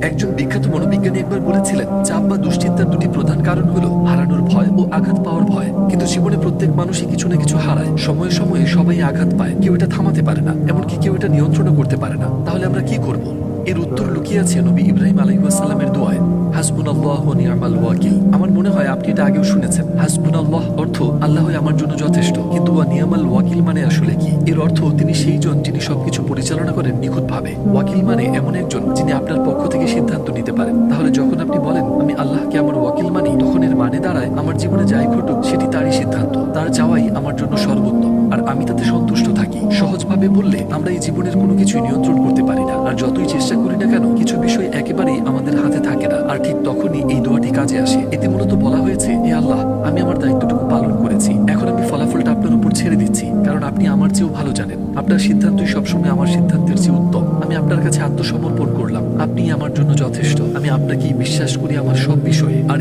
একজন বিখ্যাত মনোবিজ্ঞানী একবার বলেছিলেন, চাপ বা দুশ্চিন্তার দুটি প্রধান কারণ হলো হারানোর ভয় ও আঘাত পাওয়ার ভয়। কিন্তু জীবনে প্রত্যেক মানুষই কিছু না কিছু হারায়। সময়ে সময়ে সবাই আঘাত পায়, কেউ এটা থামাতে পারে না, এমনকি কেউ এটা নিয়ন্ত্রণও করতে পারে না। তাহলে আমরা কি করব? এর উত্তর লুকিয়ে আছে নবী ইব্রাহিম আলাইহিস সালামের দোয়ায়, হাসবুনাল্লাহু ওয়া নি'মাল ওয়াকিল। আমার মনে হয় আপনি এটা আগেও শুনেছেন। হাসবুনাল্লাহ অর্থ আল্লাহই আমার জন্য যথেষ্ট, কিন্তু ওয়া নি'মাল ওয়াকিল মানে আসলে কি? এর অর্থ তিনি সেইজন যিনি সবকিছু পরিচালনা করেন নিখুঁতভাবে। ওয়াকিল মানে এমন একজন যিনি আপনার পক্ষ থেকে সিদ্ধান্ত নিতে পারেন। তাহলে যখন আপনি বলেন আমি আল্লাহকে আমার ওয়াকিল মানি, তখন এর মানে দাঁড়ায় আমার জীবনে যাই ঘটুক সেটি তারই সিদ্ধান্ত, তার চাওয়াই আমার জন্য সর্বোত্তম, আর আমি তাতে সন্তুষ্ট থাকি। সহজভাবে বললে আমরা এই জীবনের কোনো কিছুই নিয়ন্ত্রণ করতে পারি না, আর যতই চেষ্টা করি না কেন কিছু বিষয় একেবারেই আমাদের হাতে থাকে না। আর ঠিক তখনই এই দোয়াটি কাজে আসে। এতে মূলত বলা হয়েছে, হে আল্লাহ, আমি আমার দায়িত্বটুকু পালন করেছি, এখন আমি ফলাফলটা আপনার উপর ছেড়ে দিচ্ছি, কারণ আপনি আমার চেয়েও ভালো জানেন। আপনার সিদ্ধান্তই সবসময় আমার সিদ্ধান্তের চেয়ে উত্তম। আমি আপনার কাছে আত্মসমর্পণ করলাম, আপনি আমার জন্য যথেষ্ট। আমি আপনাকেই বিশ্বাস করি আমার সব বিষয়ে। আর